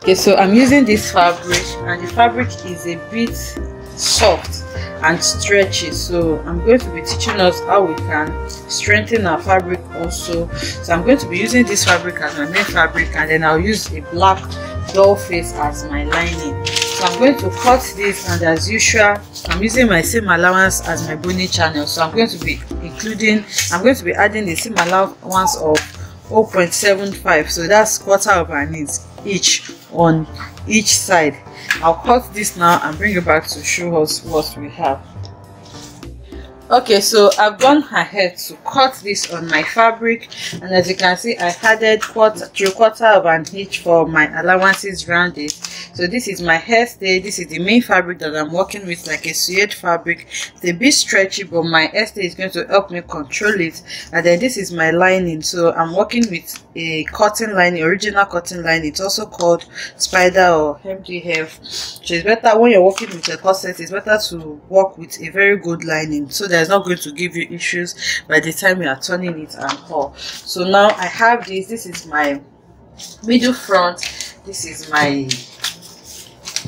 Okay, so I'm using this fabric, and the fabric is a bit soft and stretchy, so I'm going to be teaching us how we can strengthen our fabric also. So I'm going to be using this fabric as my main fabric, and then I'll use a black doll face as my lining. So I'm going to cut this, and as usual I'm using my seam allowance as my boning channel. So I'm going to be adding the seam allowance of 0.75, so that's 1/4 of an inch each on each side. I'll cut this now and bring it back to show us what we have. Okay, so I've gone ahead to cut this on my fabric, and as you can see I added 3/4 of an inch for my allowances round it. So this is my hairstay. This is the main fabric that I'm working with, like a suede fabric. It's a bit stretchy, but my hairstay is going to help me control it. And then this is my lining. So I'm working with a cotton lining, original cotton lining. It's also called spider or MDF. So it's better when you're working with a corset, it's better to work with a very good lining, so that it's not going to give you issues by the time you are turning it and all. So now I have this. This is my middle front, this is my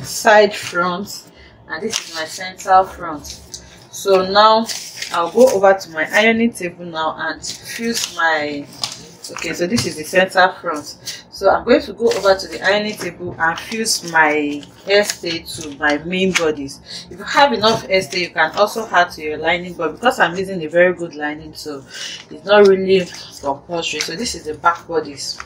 side front, and this is my center front. So now I'll go over to my ironing table now and fuse my, okay, so this is the center front. So I'm going to go over to the ironing table and fuse my hairstay to my main bodies. If you have enough hairstay, you can also add to your lining, but because I'm using a very good lining, so it's not really compulsory. So this is the back bodies,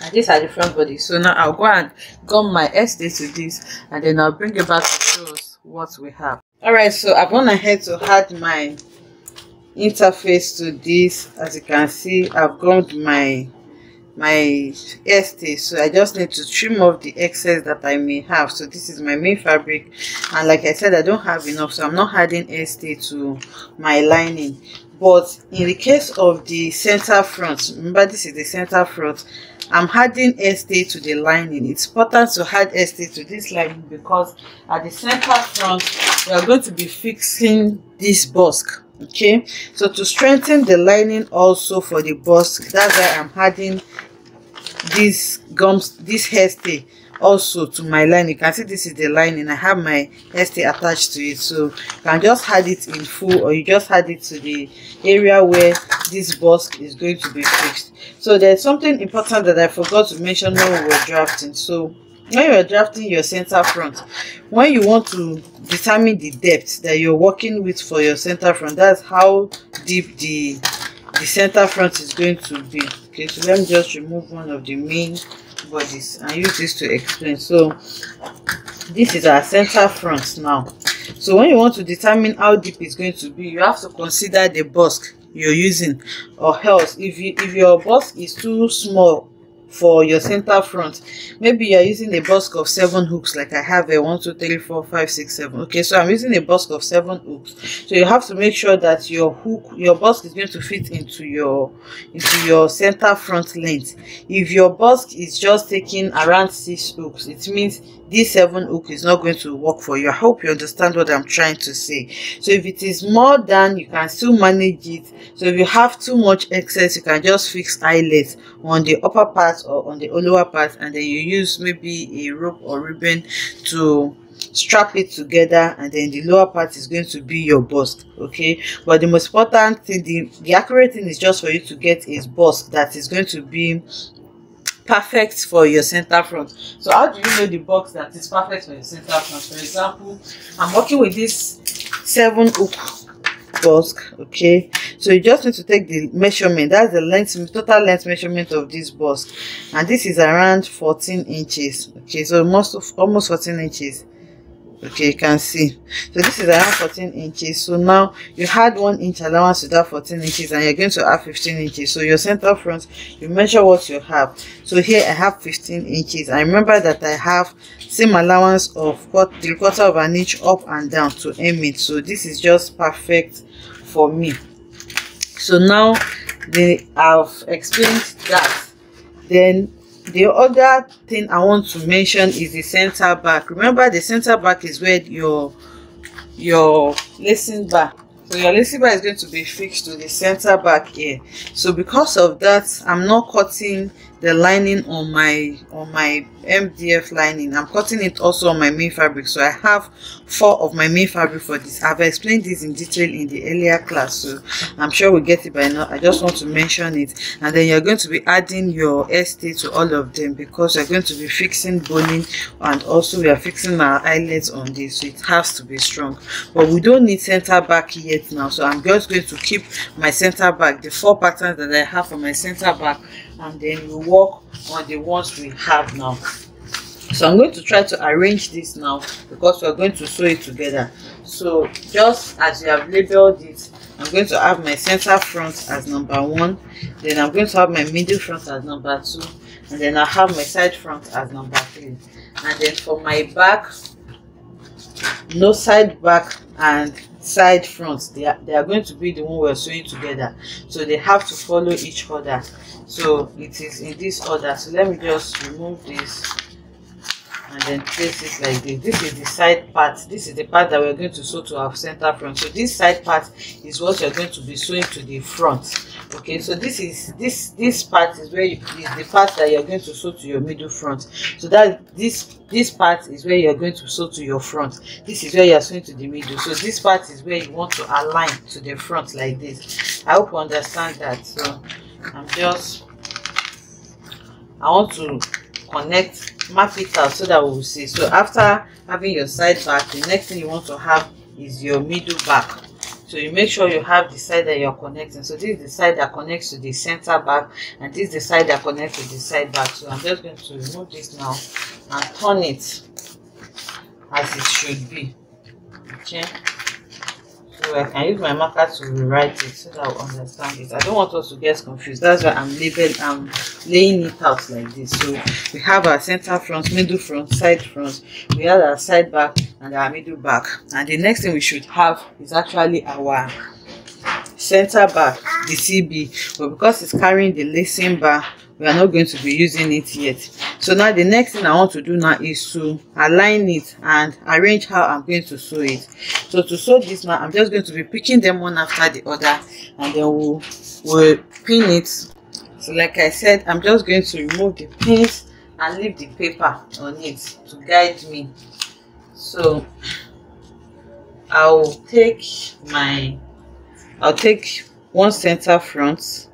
and these are the front bodies. So now I'll go and gum my hairstay to this, and then I'll bring it back to show us what we have. Alright, so I've gone ahead to add my interface to this. As you can see, I've gummed my hairstay, so I just need to trim off the excess that I may have. So this is my main fabric, and like I said, I don't have enough, so I'm not adding hairstay to my lining. But in the case of the center front, remember this is the center front, I'm adding hairstay to the lining. It's important to add hairstay to this lining because at the center front we are going to be fixing this busk. Okay, so to strengthen the lining also for the busk, that's why I'm adding this hairstay also to my lining. You can see this is the lining. I have my hairstay attached to it, so you can just add it in full, or you just add it to the area where this busk is going to be fixed. So there's something important that I forgot to mention when we were drafting. So when you're drafting your center front, when you want to determine the depth that you're working with for your center front, that's how deep the center front is going to be. Okay, so let me just remove one of the main bodies and use this to explain. So this is our center front now. So when you want to determine how deep it's going to be, you have to consider the busk you're using, or else if your busk is too small for your center front, maybe you're using a busk of 7 hooks, like I have a 1 2 3 4 5 6 7. Okay, so I'm using a busk of 7 hooks, so you have to make sure that your busk is going to fit into your center front length. If your busk is just taking around 6 hooks, it means this 7 hook is not going to work for you. I hope you understand what I'm trying to say. So if it is more than, you can still manage it. So if you have too much excess, you can just fix eyelets on the upper part or on the lower part, and then you use maybe a rope or ribbon to strap it together, and then the lower part is going to be your busk. Okay, but the most important thing, the accurate thing is just for you to get a busk that is going to be perfect for your center front. So how do you know the box that is perfect for your center front? For example, I'm working with this 7 hook busk. Okay, so you just need to take the measurement. That's the length, total length measurement of this busk, and this is around 14 inches. Okay, so almost 14 inches. Okay, you can see, so this is around 14 inches. So now you had 1 inch allowance to that 14 inches, and you're going to add 15 inches. So your center front, you measure what you have. So here I have 15 inches. I remember that I have seam allowance of 3/4 of an inch up and down to aim it. So this is just perfect for me. So now I've explained that. Then the other thing I want to mention is the center back. Remember, the center back is where your lacing bar. So your lacing bar is going to be fixed to the center back here. So because of that, I'm not cutting the lining on my MDF lining. I'm cutting it also on my main fabric, so I have 4 of my main fabric for this. I've explained this in detail in the earlier class, so I'm sure we'll get it by now. I just want to mention it. And then you're going to be adding your ST to all of them, because we're going to be fixing boning, and also we are fixing our eyelets on this, so it has to be strong. But we don't need center back yet now, so I'm just going to keep my center back, the 4 patterns that I have for my center back, and then we work on the ones we have now. So I'm going to try to arrange this now, because we're going to sew it together. So just as you have labeled it, I'm going to have my center front as number 1, then I'm going to have my middle front as number 2, and then I have my side front as number 3. And then for my back, no side back and side front, they are going to be the one we're sewing together, so they have to follow each other. So it is in this order. So let me just remove this and then place it like this. This is the side part. This is the part that we're going to sew to our center front. So this side part is what you're going to be sewing to the front. Okay, so this part is where is the part that you're going to sew to your middle front. So that this part is where you're going to sew to your front. This is where you're sewing to the middle. So this part is where you want to align to the front like this. I hope you understand that. So I want to map it out so that we will see. So after having your side back, the next thing you want to have is your middle back. So you make sure you have the side that you're connecting. So this is the side that connects to the center back, and this is the side that connects to the side back. So I'm just going to remove this now and turn it as it should be. Okay, so I can use my marker to rewrite it so that I'll understand it. I don't want us to get confused. That's why I'm laying it out like this. So we have our center front, middle front, side front. We have our side back and our middle back. And the next thing we should have is actually our center back, the CB. But because it's carrying the lacing bar, we are not going to be using it yet. So now the next thing I want to do now is to align it and arrange how I'm going to sew it. So to sew this now, I'm just going to be picking them one after the other, and then we'll pin it. So like I said, I'm just going to remove the pins and leave the paper on it to guide me. So I'll take one center front,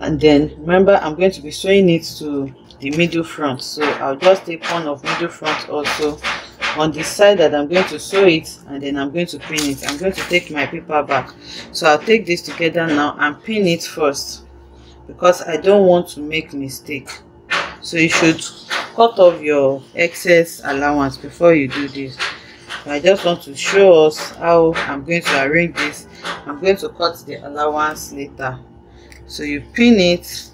and then remember I'm going to be sewing it to the middle front. So I'll just take one of middle front also on the side that I'm going to sew it, and then I'm going to pin it. I'm going to take my paper back. So I'll take this together now and pin it first, because I don't want to make mistake. So you should cut off your excess allowance before you do this. I just want to show us how I'm going to arrange this. I'm going to cut the allowance later. So you pin it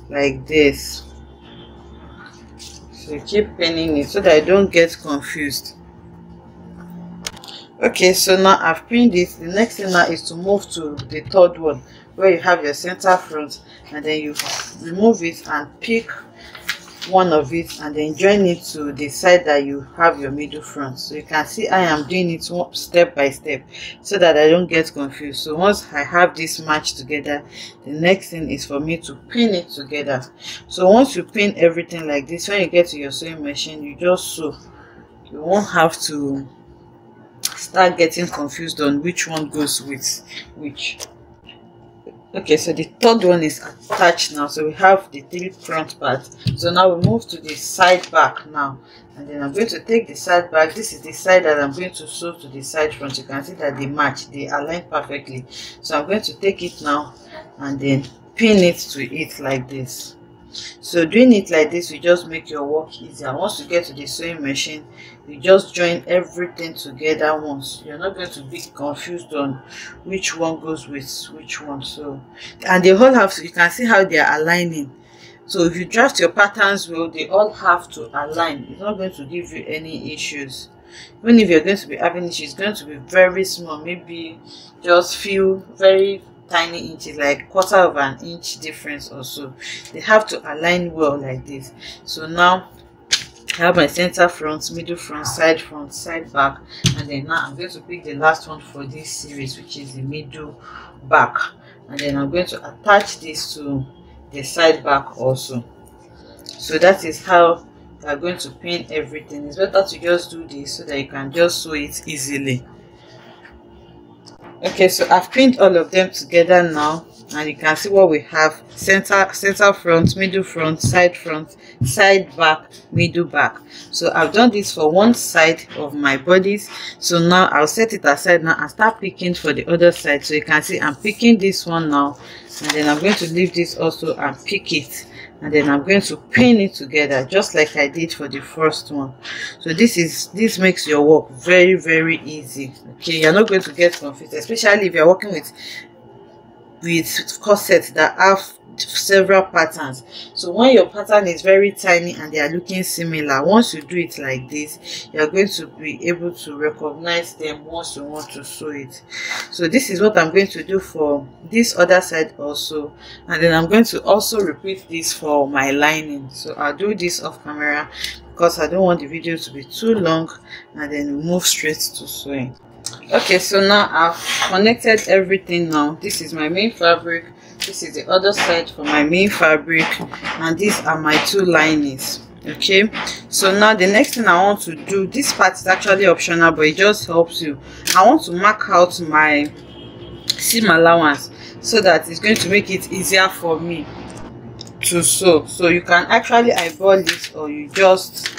like this. So you keep pinning it so that I don't get confused. Okay, so now I've pinned it. The next thing now is to move to the third one, where you have your center front, and then you remove it and pick one of it and then join it to the side that you have your middle front. So you can see I am doing it step by step so that I don't get confused. So once I have this matched together, the next thing is for me to pin it together. So once you pin everything like this, when you get to your sewing machine, you just sew. You won't have to start getting confused on which one goes with which. Okay, so the third one is attached now. So we have the 3 front parts. So now we move to the side back now, and then I'm going to take the side back. This is the side that I'm going to sew to the side front. You can see that they match, they align perfectly. So I'm going to take it now and then pin it to it like this. So doing it like this will just make your work easier. Once you get to the sewing machine, you just join everything together once. You're not going to be confused on which one goes with which one. So, and they all have to, you can see how they are aligning. So if you draft your patterns well, they all have to align. It's not going to give you any issues. Even if you're going to be having issues, it's going to be very small, maybe just few very tiny inches, like 1/4 of an inch difference or so. They have to align well like this. So now I have my center front, middle front, side back, and then now I'm going to pick the last one for this series, which is the middle back, and then I'm going to attach this to the side back also. So that is how you are going to pin everything. It's better to just do this so that you can just sew it easily. Okay, so I've pinned all of them together now, and you can see what we have: center front, middle front, side back, middle back. So I've done this for one side of my bodies. So now I'll set it aside now and start picking for the other side. So you can see I'm picking this one now, and then I'm going to leave this also and pick it, and then I'm going to pin it together just like I did for the first one. So this makes your work very, very easy. Okay, you're not going to get confused, especially if you're working with corsets that have several patterns. So when your pattern is very tiny and they are looking similar, once you do it like this, you're going to be able to recognize them once you want to sew it. So this is what I'm going to do for this other side also, and then I'm going to also repeat this for my lining. So I'll do this off camera because I don't want the video to be too long, and then we move straight to sewing. Okay, so now I've connected everything. Now this is my main fabric, this is the other side for my main fabric, and these are my two linings. Okay, so now the next thing I want to do, this part is actually optional but it just helps you. I want to mark out my seam allowance so that it's going to make it easier for me to sew. So you can actually eyeball it, or you just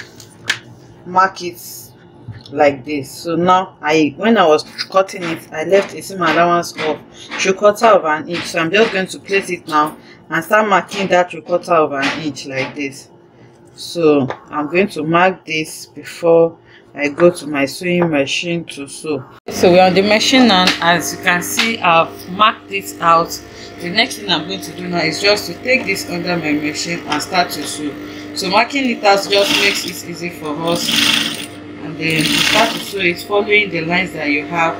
mark it like this. So now when I was cutting it, I left a seam allowance of 3/4 of an inch. So I'm just going to place it now and start marking that 3/4 of an inch like this. So I'm going to mark this before I go to my sewing machine to sew. So we're on the machine now. As you can see, I've marked this out. The next thing I'm going to do now is just to take this under my machine and start to sew. So marking it out just makes it easy for us, and then you start to sew it following the lines that you have,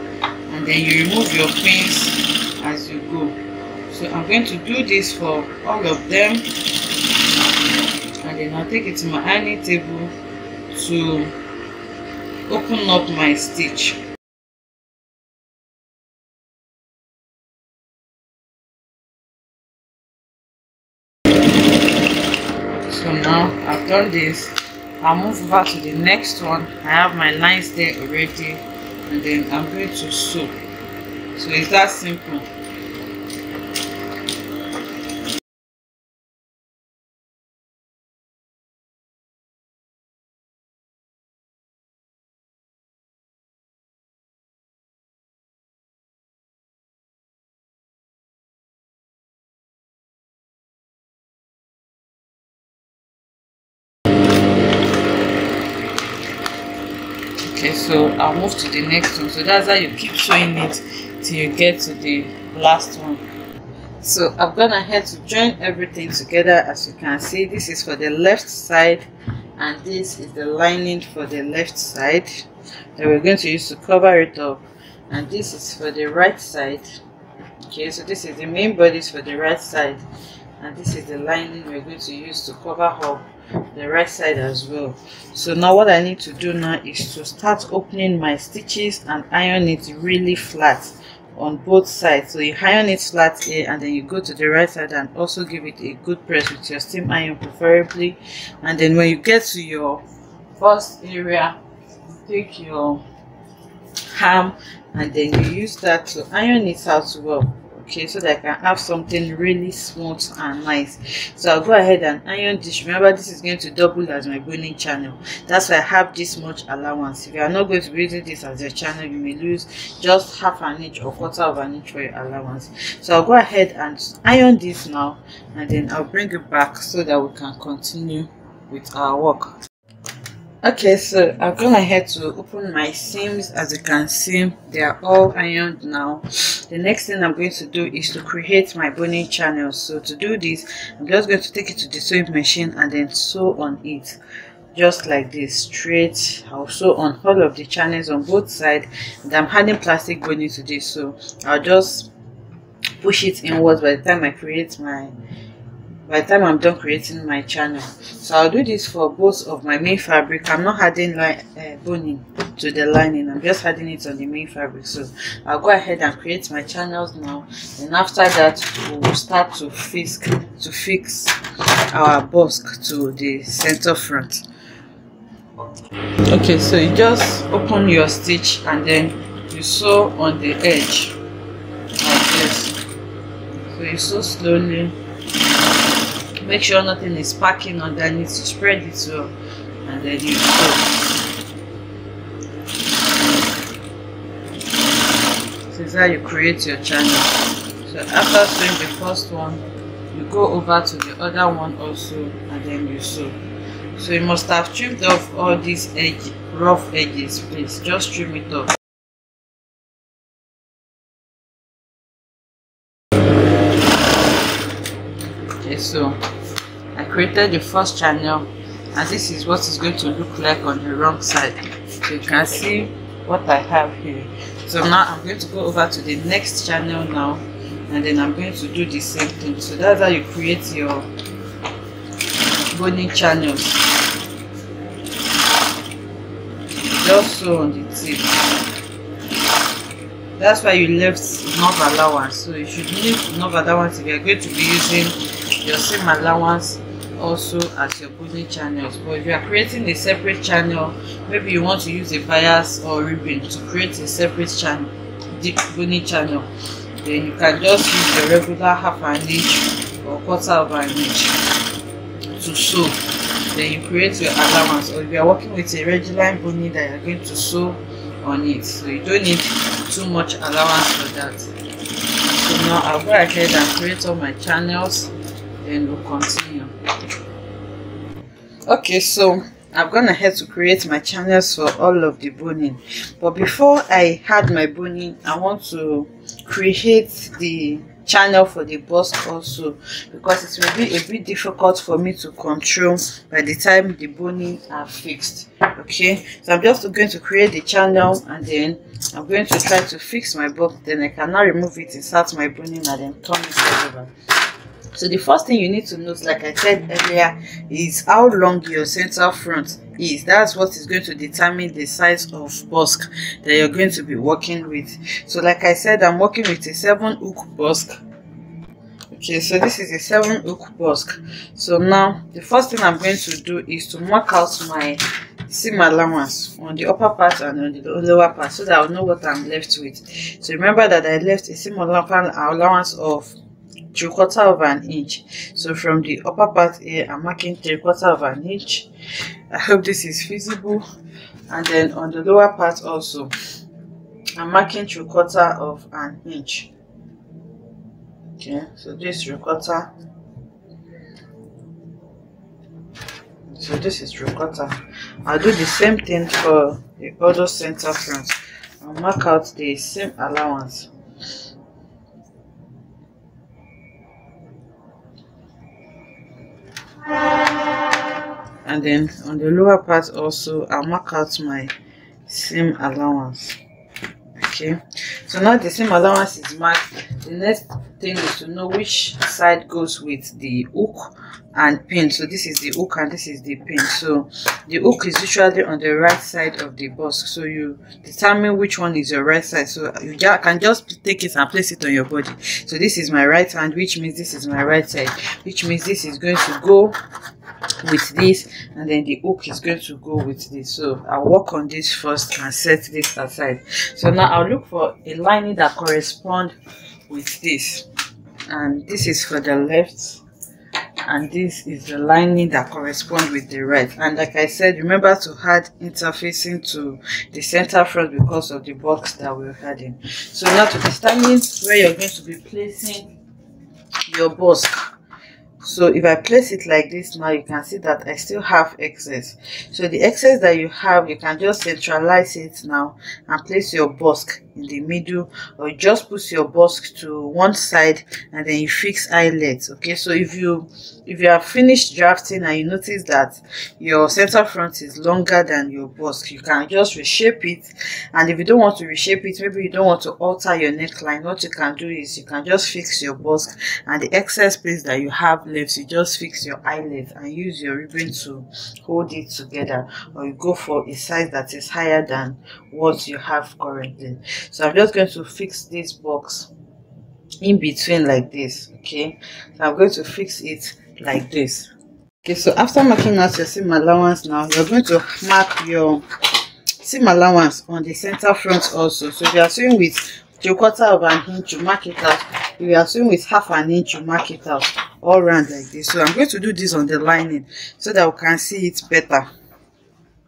and then you remove your pins as you go. So I'm going to do this for all of them, and then I'll take it to my ironing table to open up my stitch. So now I've done this, I'll move over to the next one. I have my lines there already, and then I'm going to sew. So it's that simple. Okay, so I'll move to the next one. So that's how you keep sewing it till you get to the last one. So I've gone ahead to join everything together. As you can see, this is for the left side, and this is the lining for the left side that we're going to use to cover it up, and this is for the right side. Okay, so this is the main bodies for the right side, and this is the lining we're going to use to cover up the right side as well. So now what I need to do now is to start opening my stitches and iron it really flat on both sides. So you iron it flat here, and then you go to the right side and also give it a good press with your steam iron preferably. And then when you get to your bust area, you take your ham and then you use that to iron it out well. Okay, so that I can have something really smooth and nice. So I'll go ahead and iron this. Remember, this is going to double as my boning channel. That's why I have this much allowance. If you are not going to be using this as your channel, you may lose just half an inch or 1/4 of an inch for your allowance. So I'll go ahead and iron this now, and then I'll bring it back so that we can continue with our work. Okay, so I've gone ahead to open my seams. As you can see, they are all ironed now. The next thing I'm going to do is to create my boning channel. So to do this, I'm just going to take it to the sewing machine and then sew on it just like this, straight. I'll sew on all of the channels on both sides, and I'm adding plastic boning to this, so I'll just push it inwards by the time I create my by the time I'm done creating my channel. So I'll do this for both of my main fabric. I'm not adding boning to the lining, I'm just adding it on the main fabric. So I'll go ahead and create my channels now, and after that we'll start to fix our busk to the center front. Okay, so you just open your stitch and then you sew on the edge like this. So you sew slowly, make sure nothing is packing underneath, to spread it well, and then you sew. This is how you create your channel. So after sewing the first one, you go over to the other one also, and then you sew. So you must have trimmed off all these rough edges, please just trim it off. Okay, so I created the first channel, and this is what it's going to look like on the wrong side. So you can see what I have here. So now I'm going to go over to the next channel now, and then I'm going to do the same thing. So that's how you create your boning channels. Just sew on the tip. That's why you left enough allowance. So you should leave enough allowance if you're going to be using your seam allowance also as your boning channels. But if you are creating a separate channel, maybe you want to use a bias or ribbon to create a separate channel, deep boning channel, then you can just use your regular half an inch or quarter of an inch to sew. Then you create your allowance. Or if you are working with a regular boning that you're going to sew on it, so you don't need too much allowance for that. So now I'll go ahead and create all my channels, then we'll continue. Okay, so I've gone ahead to create my channels for all of the boning, but before I add my boning, I want to create the channel for the bust also, because it will be a bit difficult for me to control by the time the boning are fixed. Okay, so I'm just going to create the channel, and then I'm going to try to fix my bust, then I can now remove it, insert my boning, and then turn it over. So the first thing you need to note, like I said earlier, is how long your center front is. That's what is going to determine the size of busk that you're going to be working with. So like I said, I'm working with a 7-hook busk. Okay, so this is a 7-hook busk. So now the first thing I'm going to do is to mark out my seam allowance on the upper part and on the lower part, so that I'll know what I'm left with. So remember that I left a seam allowance of 3/4 of an inch. So from the upper part here, I'm marking 3/4 of an inch. I hope this is feasible. And then on the lower part also, I'm marking 3/4 of an inch. Okay, so this 3/4. So this is 3/4. I'll do the same thing for the other center front. I'll mark out the same allowance. And then on the lower part also, I'll mark out my seam allowance. Okay, so now the seam allowance is marked. The next thing is to know which side goes with the hook and pin. So this is the hook and this is the pin. So the hook is usually on the right side of the busk, so you determine which one is your right side. So you can just take it and place it on your body. So this is my right hand, which means this is my right side, which means this is going to go with this, and then the hook is going to go with this. So I'll work on this first and set this aside. So now I'll look for a lining that corresponds with this, and this is for the left, and this is the lining that corresponds with the right. And like I said, remember to add interfacing to the center front because of the box that we're adding. So now to determine where you're going to be placing your busk. So if I place it like this, now you can see that I still have excess. So the excess that you have, you can just centralize it now and place your busk in the middle, or you just put your busk to one side and then you fix eyelets. Okay, so if you have finished drafting and you notice that your center front is longer than your busk, you can just reshape it. And if you don't want to reshape it, maybe you don't want to alter your neckline, what you can do is you can just fix your busk, and the excess space that you have left, you just fix your eyelet and use your ribbon to hold it together, or you go for a size that is higher than what you have currently. So I'm just going to fix this box in between like this. Okay, so I'm going to fix it like this. Okay, so after marking out your seam allowance, now you're going to mark your seam allowance on the center front also. So if you are sewing with 3/4 of an inch, you mark it out. If you are sewing with 1/2 inch, you mark it out all round like this. So I'm going to do this on the lining so that we can see it better.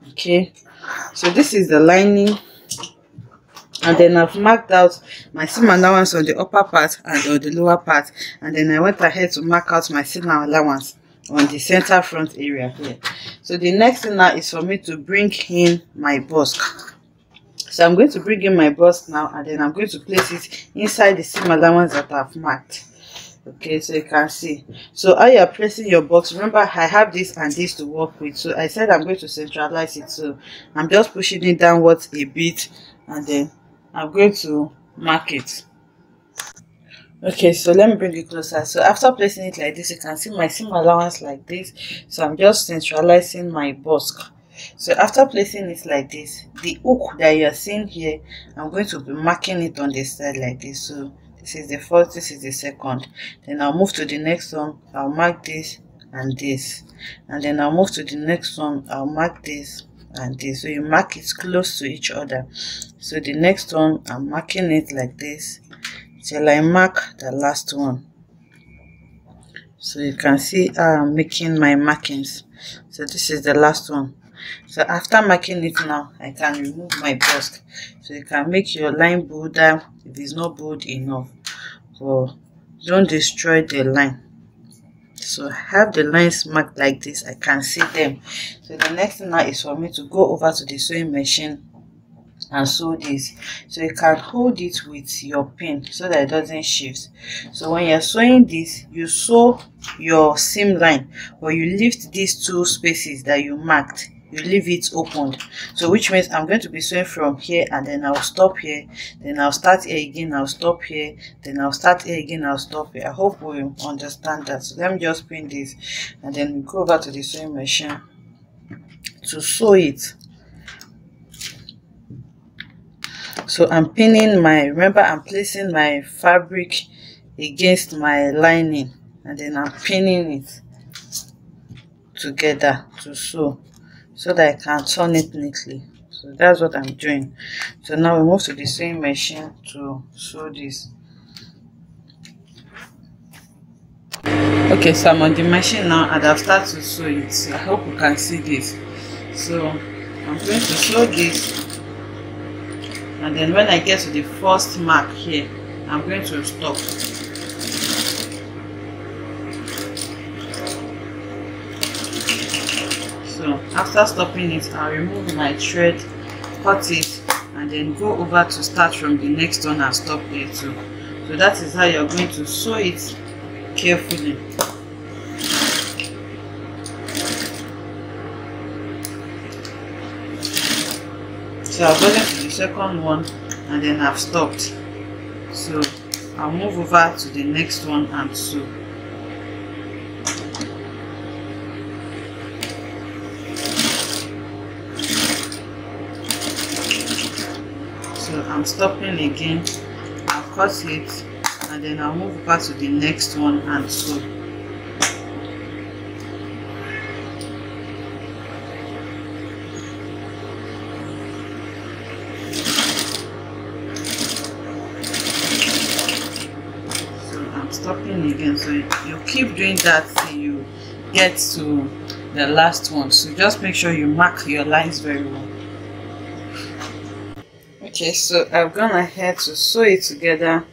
Okay, so this is the lining, and then I've marked out my seam allowance on the upper part and on the lower part, and then I went ahead to mark out my seam allowance on the center front area here. So the next thing now is for me to bring in my busk. So I'm going to bring in my busk now, and then I'm going to place it inside the seam allowance that I've marked. Okay, so you can see. So how you are placing your box, remember I have this and this to work with, so I said I'm going to centralize it. So I'm just pushing it downwards a bit, and then I'm going to mark it. Okay, so let me bring it closer. So after placing it like this, you can see my seam allowance like this. So I'm just centralizing my busk. So after placing it like this, the hook that you are seeing here, I'm going to be marking it on the side like this. So this is the first, this is the second. Then I'll move to the next one, I'll mark this and this. And then I'll move to the next one, I'll mark this and this. So you mark it close to each other. So the next one, I'm marking it like this till I mark the last one. So you can see how I'm making my markings. So this is the last one. So after marking it now, I can remove my busk. So you can make your line bolder if it's not bold enough, but don't destroy the line. So I have the lines marked like this, I can see them. So the next thing now is for me to go over to the sewing machine and sew this. So you can hold it with your pin so that it doesn't shift. So when you're sewing this, you sew your seam line, but you lift these two spaces that you marked, you leave it opened. So which means I'm going to be sewing from here, and then I'll stop here, then I'll start here again, I'll stop here, then I'll start here again, I'll stop here. I hope we understand that. So let me just pin this, and then we go over to the sewing machine to sew it. So I'm pinning my, remember I'm placing my fabric against my lining, and then I'm pinning it together to sew, so that I can turn it neatly. So that's what I'm doing. So now we move to the sewing machine to sew this. Okay, so I'm on the machine now and I've started to sew it. So I hope you can see this. So I'm going to sew this, and then when I get to the first mark here, I'm going to stop. So after stopping it, I'll remove my thread, cut it, and then go over to start from the next one and stop here too. So that is how you're going to sew it carefully. So I've gotten to the second one and then I've stopped. So I'll move over to the next one and sew. So I'm stopping again, I'll cut it, and then I'll move over to the next one and sew. Stopping again, so you keep doing that till you get to the last one. So just make sure you mark your lines very well. Okay, so I've gone ahead to sew it together,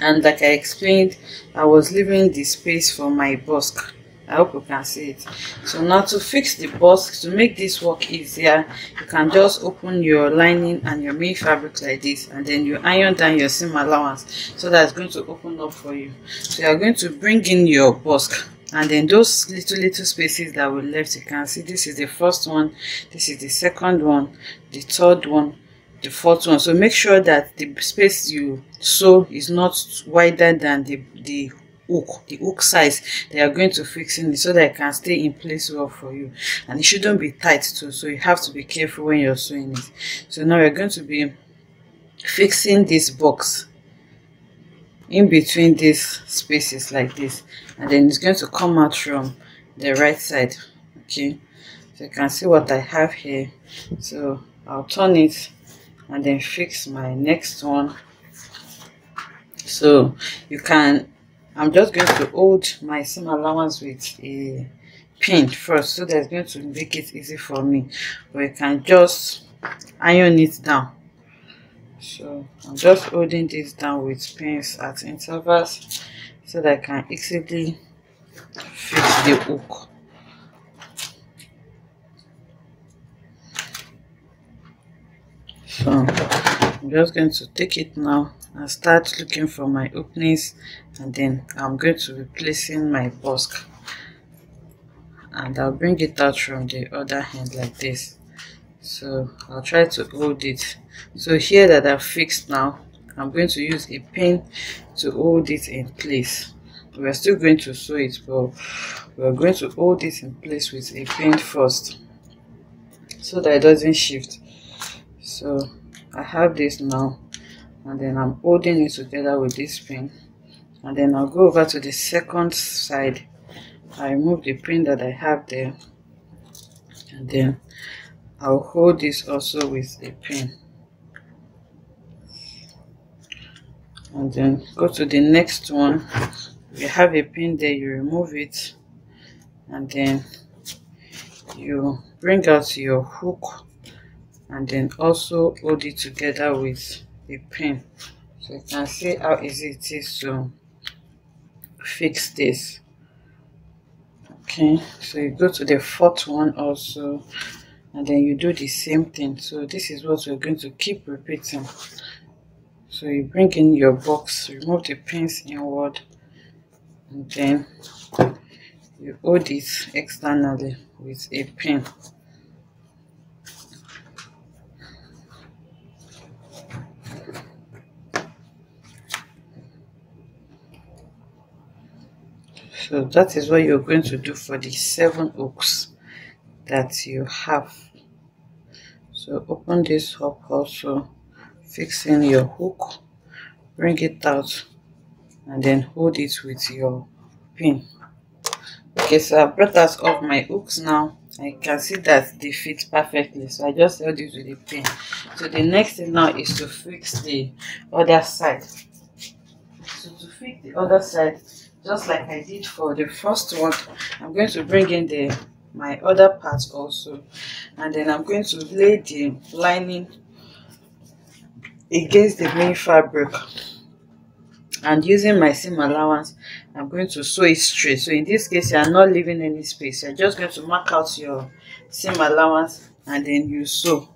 and like I explained, I was leaving the space for my busk. I hope you can see it. So now to fix the busk, to make this work easier, you can just open your lining and your main fabric like this, and then you iron down your seam allowance, so that's going to open up for you. So you are going to bring in your busk, and then those little spaces that were left, you can see this is the first one, this is the second one, the third one, the fourth one. So make sure that the space you sew is not wider than the hook size they are going to fix in it, so that it can stay in place well for you, and it shouldn't be tight too, so you have to be careful when you're sewing it. So now we're going to be fixing this box in between these spaces like this, and then it's going to come out from the right side. Okay, so you can see what I have here. So I'll turn it and then fix my next one. So you can, I'm just going to hold my seam allowance with a pin first, so that's going to make it easy for me, but you can just iron it down. So I'm just holding this down with pins at intervals, so that I can easily fix the hook. So I'm just going to take it now and start looking for my openings, and then I'm going to be placing my busk, and I'll bring it out from the other hand like this. So I'll try to hold it. So here that I've fixed now, I'm going to use a pin to hold it in place. We're still going to sew it, but we're going to hold it in place with a pin first, so that it doesn't shift. So I have this now, and then I'm holding it together with this pin, and then I'll go over to the second side. I remove the pin that I have there, and then I'll hold this also with a pin, and then go to the next one. If you have a pin there, you remove it, and then you bring out your hook, and then also hold it together with a pin. So you can see how easy it is to fix this. Okay, so you go to the fourth one also, and then you do the same thing. So this is what we're going to keep repeating. So you bring in your box, remove the pins inward, and then you hold it externally with a pin. So that is what you're going to do for the 7 hooks that you have. So open this up also, fix in your hook, bring it out, and then hold it with your pin. Okay, so I brought out all my hooks now. I can see that they fit perfectly, so I just held it with a pin. So the next thing now is to fix the other side. So to fix the other side, just like I did for the first one, I'm going to bring in my other parts also, and then I'm going to lay the lining against the main fabric, and using my seam allowance, I'm going to sew it straight. So in this case, you are not leaving any space. You're just going to mark out your seam allowance, and then you sew.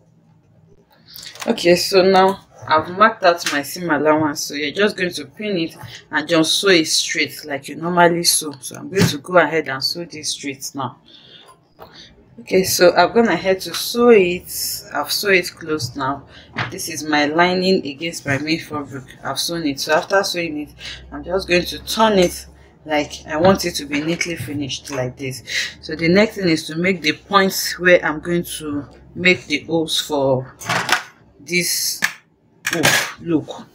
Okay, so now I've marked out my seam allowance, so you're just going to pin it and just sew it straight like you normally sew. So I'm going to go ahead and sew this straight now. Okay, so I've gone ahead to sew it. I've sewn it closed now. This is my lining against my main fabric. I've sewn it. So after sewing it, I'm just going to turn it like I want it to be neatly finished like this. So the next thing is to make the points where I'm going to make the holes for this look.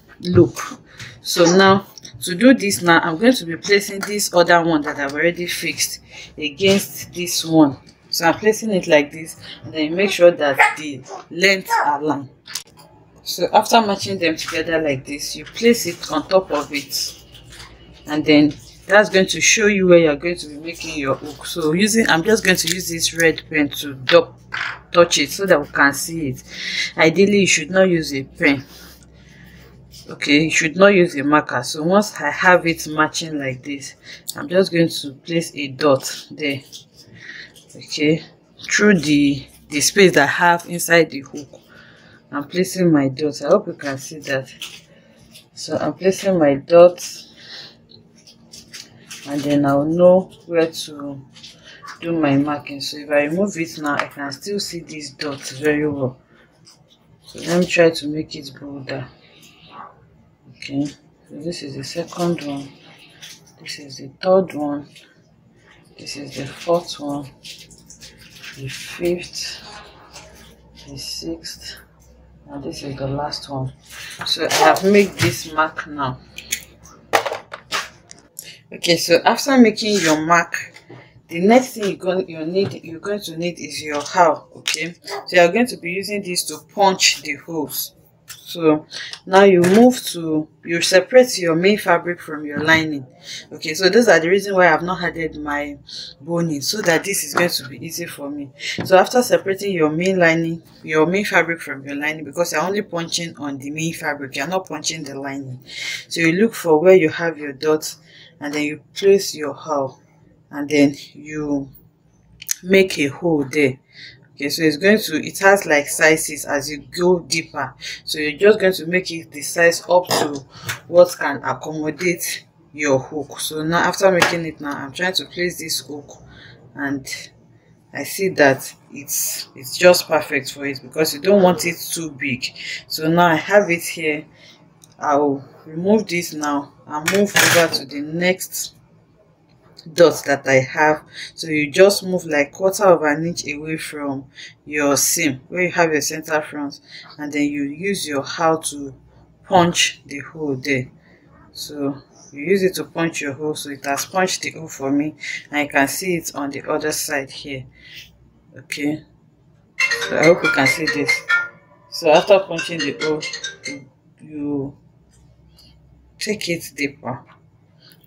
So now to do this, now I'm going to be placing this other one that I've already fixed against this one. So I'm placing it like this, and then you make sure that the lengths are aligned. So after matching them together like this, you place it on top of it, and then that's going to show you where you're going to be making your hook. So I'm just going to use this red pen to touch it so that we can see it. Ideally, you should not use a pen. Okay, you should not use a marker. So once I have it matching like this, I'm just going to place a dot there. Okay, through the space that I have inside the hook, I'm placing my dot. I hope you can see that. So I'm placing my dot, and then I'll know where to do my marking. So if I remove it now, I can still see these dots very well. So let me try to make it bolder. Okay, so this is the second one, this is the third one, this is the fourth one, the fifth, the sixth, and this is the last one. So I have made this mark now. Okay, so after making your mark, the next thing you're going to need is your how. Okay, so you're going to be using this to punch the holes. So now you separate your main fabric from your lining. Okay, so those are the reason why I've not added my boning, so that this is going to be easy for me. So after separating your main fabric from your lining, because you're only punching on the main fabric, you're not punching the lining. So you look for where you have your dots, and then you place your how, and then you make a hole there. Okay, so it has like sizes as you go deeper. So you're just going to make it the size up to what can accommodate your hook. So now after making it, now I'm trying to place this hook, and I see that it's just perfect for it, because you don't want it too big. So now I have it here. I'll remove this now and move over to the next dots that I have. So you just move like 1/4 of an inch away from your seam where you have your center front, and then you use your how to punch the hole there. So you use it to punch your hole. So it has punched the hole for me, and I can see it on the other side here. Okay, so I hope you can see this. So after punching the hole, you take it deeper,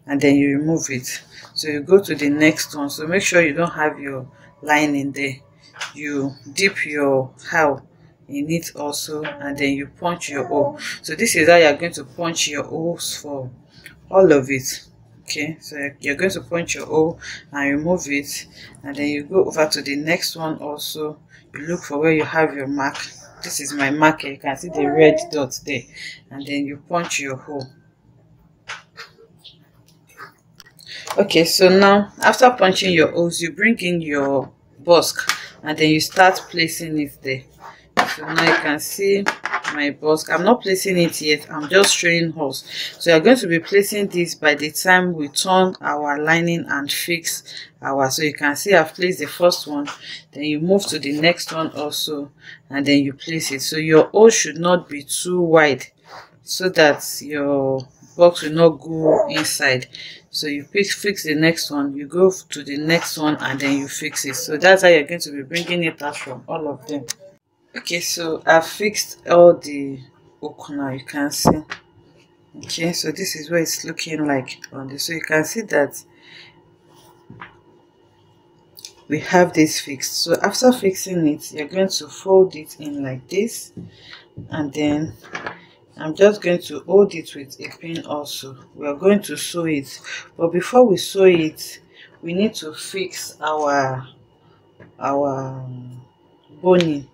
and then you remove it. So you go to the next one. So make sure you don't have your lining there. You dip your how in it also, and then you punch your hole. So this is how you're going to punch your holes for all of it. Okay, so you're going to punch your hole and remove it, and then you go over to the next one also. You look for where you have your mark. This is my marker. You can see the red dot there, and then you punch your hole. Okay, so now after punching your holes, you bring in your busk, and then you start placing it there. So now you can see my busk. I'm not placing it yet, I'm just showing holes. So you're going to be placing this by the time we turn our lining and fix our. So you can see I've placed the first one, then you move to the next one also, and then you place it. So your hole should not be too wide, so that your box will not go inside. So you fix the next one, you go to the next one, and then you fix it. So that's how you're going to be bringing it out from all of them. Okay, so I've fixed all the hook now, you can see. Okay, so this is what it's looking like on this. So you can see that we have this fixed. So after fixing it, you're going to fold it in like this, and then I'm just going to hold it with a pin also. We are going to sew it, but before we sew it, we need to fix our boning,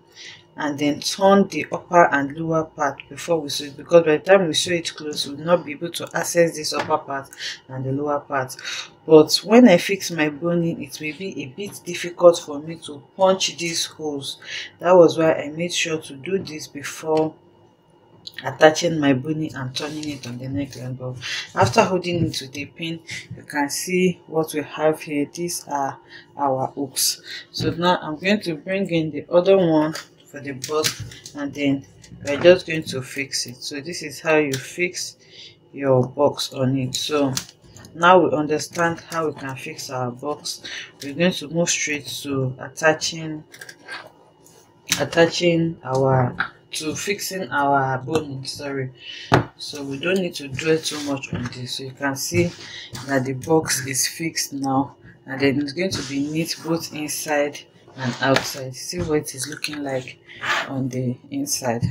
and then turn the upper and lower part before we sew it, because by the time we sew it close, we'll not be able to access this upper part and the lower part. But when I fix my boning, it may be a bit difficult for me to punch these holes. That was why I made sure to do this before attaching my boning and turning it on the neckline. But after holding it to the pin, you can see what we have here. These are our hooks. So now I'm going to bring in the other one for the busk, and then we're just going to fix it. So this is how you fix your box on it. So now we understand how we can fix our box. We're going to move straight to fixing our boning. Sorry, so we don't need to dwell too much on this. So you can see that the box is fixed now, and then it's going to be neat both inside and outside. See what it is looking like on the inside.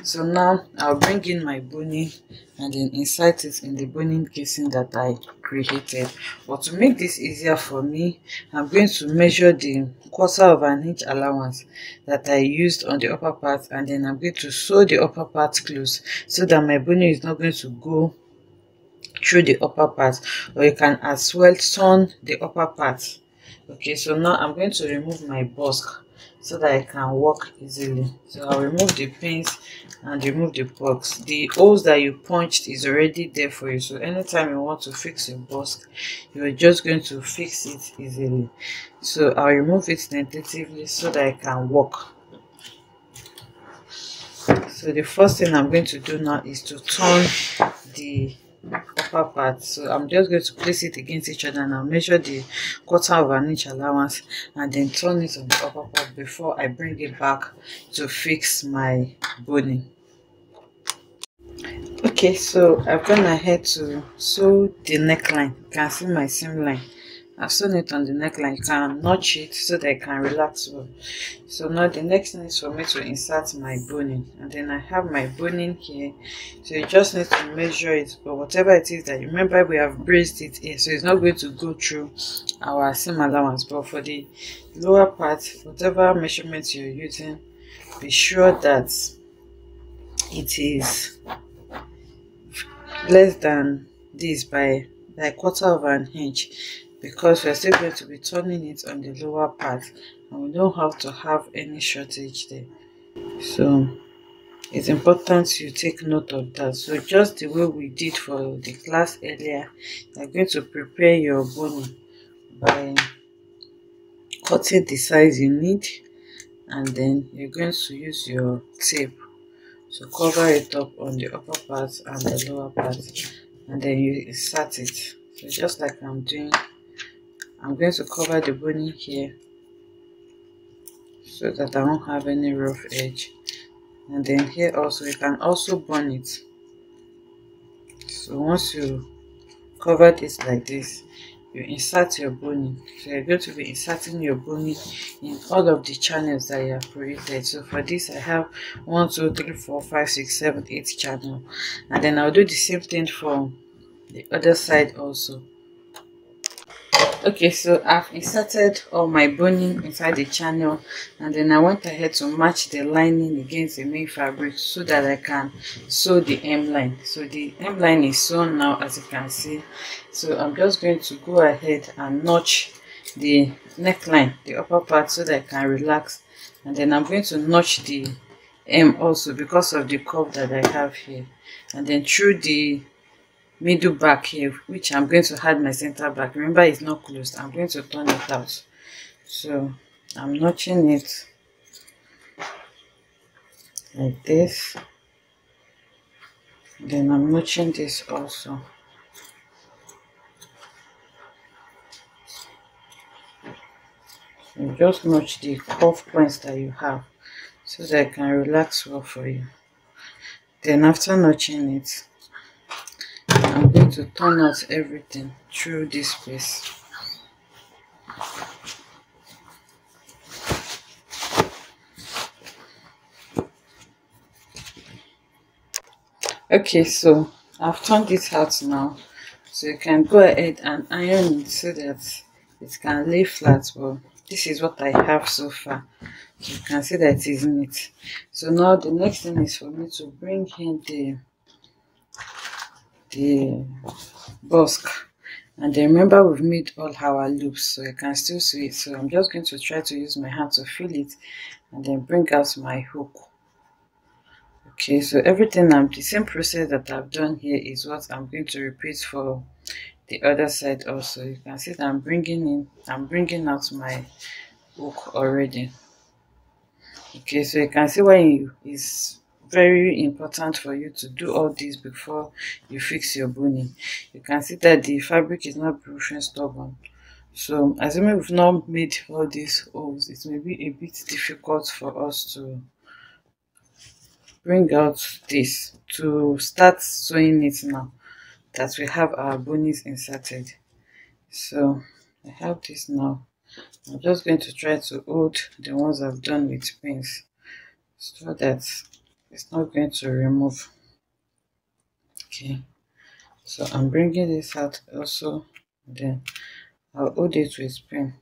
So now I'll bring in my boning and then insert it in the boning casing that I created. But to make this easier for me, I'm going to measure the 1/4 inch allowance that I used on the upper part, and then I'm going to sew the upper part close so that my boning is not going to go through the upper part, or you can as well turn the upper part. Okay, so now I'm going to remove my busk so that I can work easily. So I'll remove the pins and remove the plugs. The holes that you punched is already there for you, so anytime you want to fix your busk, you're just going to fix it easily. So I'll remove it tentatively so that I can work. So the first thing I'm going to do now is to turn the upper part. So I'm just going to place it against each other and I'll measure the 1/4 inch allowance and then turn it on the upper part before I bring it back to fix my boning. Okay, so I've gone ahead to sew the neckline. You can see my seam line. I've sewn it on the neckline. You can notch it so that it can relax well. So now the next thing is for me to insert my boning, and then I have my boning here. So you just need to measure it, but whatever it is that you remember, we have braced it here, so it's not going to go through our seam allowance. But for the lower part, whatever measurements you're using, be sure that it is less than this by like 1/4 inch, because we're still going to be turning it on the lower part and we don't have to have any shortage there. So it's important you take note of that. So just the way we did for the class earlier, you're going to prepare your boning by cutting the size you need, and then you're going to use your tape to cover it up on the upper part and the lower part, and then you insert it. So just like I'm doing, I'm going to cover the boning here so that I won't have any rough edge, and then here also you can also burn it. So once you cover this like this, you insert your boning. So you're going to be inserting your boning in all of the channels that you have created. So for this I have 1 2 3 4 5 6 7 8 channel, and then I'll do the same thing for the other side also. Okay, so I've inserted all my boning inside the channel, and then I went ahead to match the lining against the main fabric so that I can sew the hemline. So the hemline is sewn now, as you can see. So I'm just going to go ahead and notch the neckline, the upper part, so that I can relax, and then I'm going to notch the hem also because of the curve that I have here, and then through the middle back here, which I'm going to add my center back. Remember, it's not closed. I'm going to turn it out. So I'm notching it like this, then I'm notching this also. So just notch the curve points that you have so that it can relax well for you. Then after notching it, I'm going to turn out everything through this piece. Okay, so I've turned it out now, so you can go ahead and iron it so that it can lay flat. But this is what I have so far. You can see that it is neat. So now the next thing is for me to bring in the busk, and then remember we've made all our loops, so you can still see it. So I'm just going to try to use my hand to feel it and then bring out my hook. Okay, so everything, the same process that I've done here is what I'm going to repeat for the other side also. You can see that I'm bringing out my hook already. Okay, so you can see why it's very important for you to do all this before you fix your boning. You can see that the fabric is not brushing stubborn. So assuming we've not made all these holes, it may be a bit difficult for us to bring out this, to start sewing it now that we have our bonings inserted. So I have this now. I'm just going to try to hold the ones I've done with pins so that it's not going to remove. Okay, so I'm bringing this out also, then I'll hold it with pin.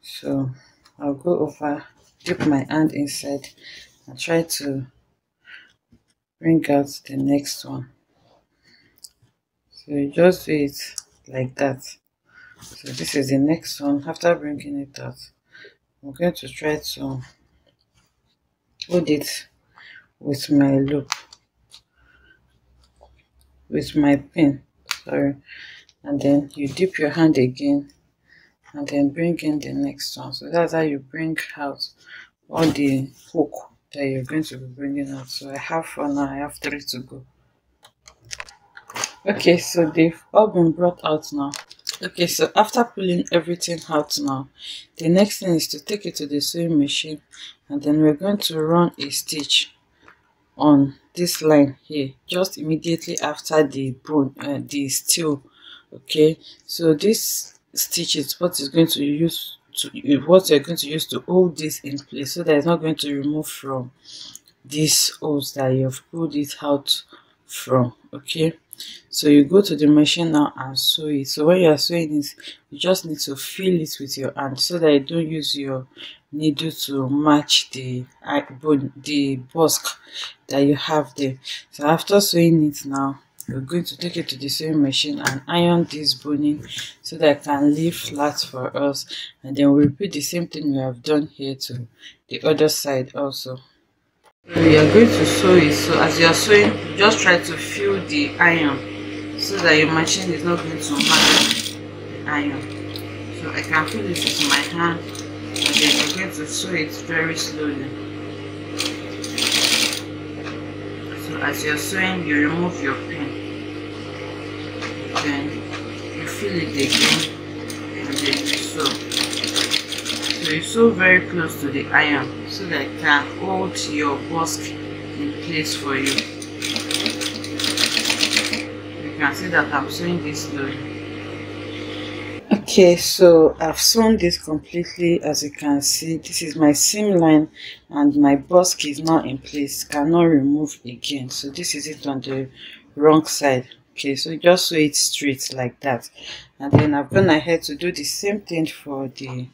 So I'll go over, dip my hand inside and try to bring out the next one. So you just do it like that. So this is the next one. After bringing it out, I'm going to try to hold it with my loop, with my pin, sorry, and then you dip your hand again and then bring in the next one. So that's how you bring out all the hook that you're going to be bringing out. So I have 4 now, I have 3 to go. Okay, so they've all been brought out now. Okay, so after pulling everything out now, the next thing is to take it to the sewing machine, and then we're going to run a stitch on this line here just immediately after the bone, the steel. Okay, so this stitch is what is going to use to what you're going to use to hold this in place, so that it's not going to remove from these holes that you've pulled it out from. Okay, so you go to the machine now and sew it. So when you are sewing it, you just need to feel it with your hand so that you don't use your needle to match the bone, the busk that you have there. So after sewing it now, we're going to take it to the sewing machine and iron this boning so that it can lay flat for us, and then we'll repeat the same thing we have done here to the other side also. We are going to sew it. So as you are sewing, just try to feel the iron so that your machine is not going to match the iron. So I can feel it with my hand, and then I'm going to sew it very slowly. So as you're sewing, you remove your pin, then you feel it again, and then you sew. So you sew very close to the iron so that it can hold your busk in place for you. You can see that I'm sewing this slowly. Okay, so I've sewn this completely. As you can see, this is my seam line and my busk is now in place, cannot remove again. So this is it on the wrong side. Okay, so just sew it straight like that, and then I've gone ahead to do the same thing for the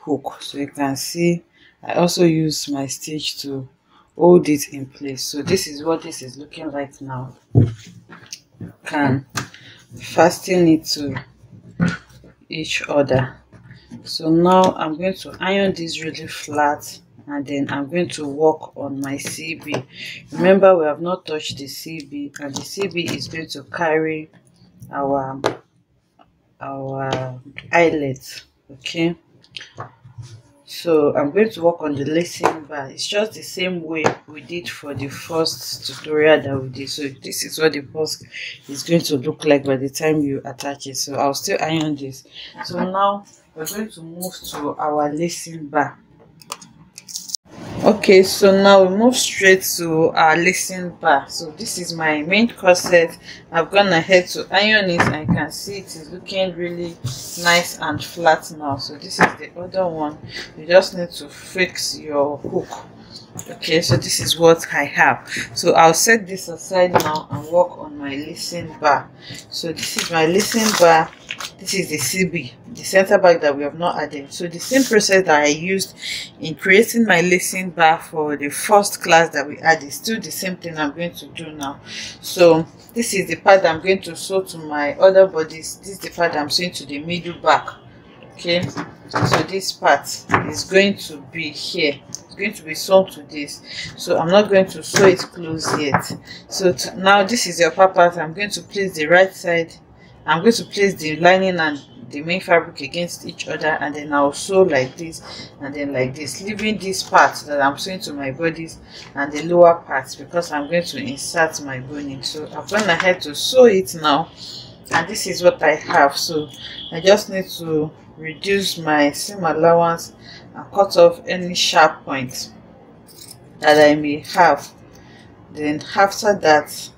hook. So you can see I also use my stitch to hold it in place. So this is what this is looking like now. You can fasten it to each other. So now I'm going to iron this really flat, and then I'm going to work on my CB. Remember, we have not touched the CB, and the CB is going to carry our eyelet. Okay, so I'm going to work on the lacing bar. It's just the same way we did for the first tutorial that we did. So this is what the busk is going to look like by the time you attach it. So I'll still iron this. So now we're going to move to our lacing bar. Okay, so now we move straight to our lacing bar. So this is my main corset. I've gone ahead to iron it, and you can see it is looking really nice and flat now. So this is the other one. You just need to fix your hook. Okay, so this is what I have. So I'll set this aside now and work on my lacing bar. So this is my lacing bar. This is the CB, the center back that we have not added. So the same process that I used in creating my lacing bar for the first class that we added, still the same thing I'm going to do now. So this is the part I'm going to sew to my other bodies. This is the part I'm sewing to the middle back. Okay, so this part is going to be here. It's going to be sewn to this. So I'm not going to sew it close yet. So now this is the upper part. I'm going to place the right side. I'm going to place the lining and the main fabric against each other, and then I'll sew like this and then like this, leaving this part that I'm sewing to my bodies and the lower parts because I'm going to insert my boning. So I've gone ahead to sew it now, and this is what I have. So I just need to reduce my seam allowance and cut off any sharp points that I may have. Then after that,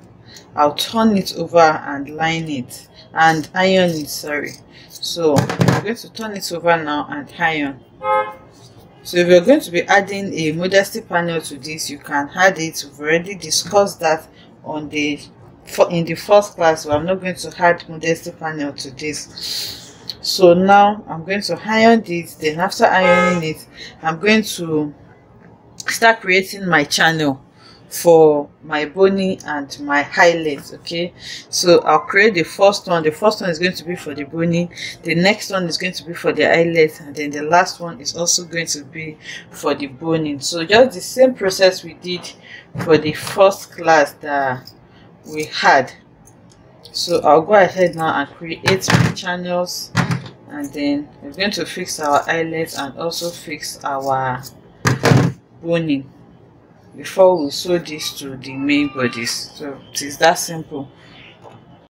I'll turn it over and line it. and iron it, sorry. So I'm going to turn it over now and iron. So if you're going to be adding a modesty panel to this, you can add it. We've already discussed that on in the first class, so I'm not going to add modesty panel to this. So now I'm going to iron this. Then after ironing it, I'm going to start creating my channel for my boning and my highlights. Okay, so I'll create the first one. The first one is going to be for the boning, the next one is going to be for the highlights, and then the last one is also going to be for the boning. So just the same process we did for the first class that we had. So I'll go ahead now and create my channels, and then we're going to fix our highlights and also fix our boning before we sew this to the main bodies. So it is that simple.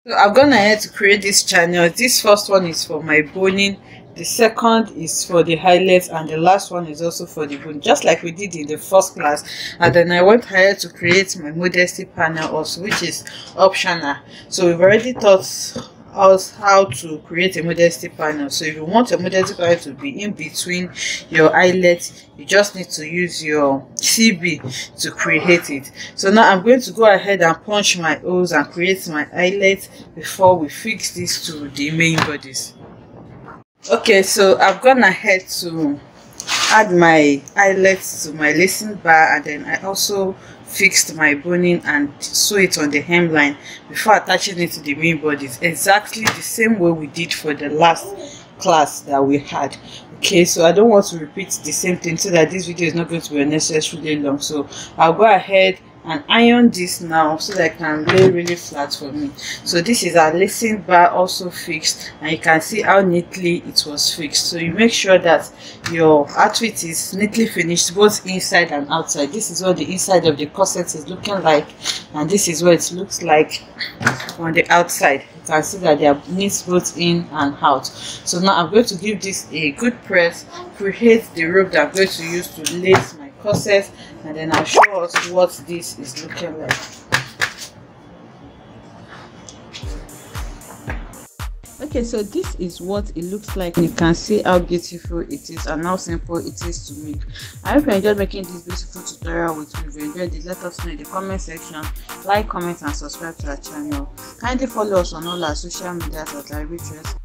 So I've gone ahead to create this channel. This first one is for my boning, the second is for the highlights, and the last one is also for the bone, just like we did in the first class. And then I went ahead to create my modesty panel also, which is optional. So we've already taught us how to create a modesty panel. So if you want a modesty panel to be in between your eyelets, you just need to use your CB to create it. So now I'm going to go ahead and punch my holes and create my eyelet before we fix this to the main bodies. Okay, so I've gone ahead to add my eyelets to my lacing bar, and then I also fixed my boning and sew it on the hemline before attaching it to the main bodies, exactly the same way we did for the last class that we had. Okay, so I don't want to repeat the same thing so that this video is not going to be unnecessarily long. So I'll go ahead and iron this now so that it can lay really flat for me. So this is our lacing bar also fixed, and you can see how neatly it was fixed. So you make sure that your outfit is neatly finished both inside and outside. This is what the inside of the corset is looking like, and this is what it looks like on the outside. You can see that they are neat both in and out. So now I'm going to give this a good press, create the rope that I'm going to use to lace my corset, and then I'll show us what this is looking like. Okay, so this is what it looks like. You can see how beautiful it is and how simple it is to make. I hope you enjoyed making this beautiful tutorial with me. If you enjoyed it, let us know in the comment section. Like, comment and subscribe to our channel. Kindly follow us on all our social media at LarryB.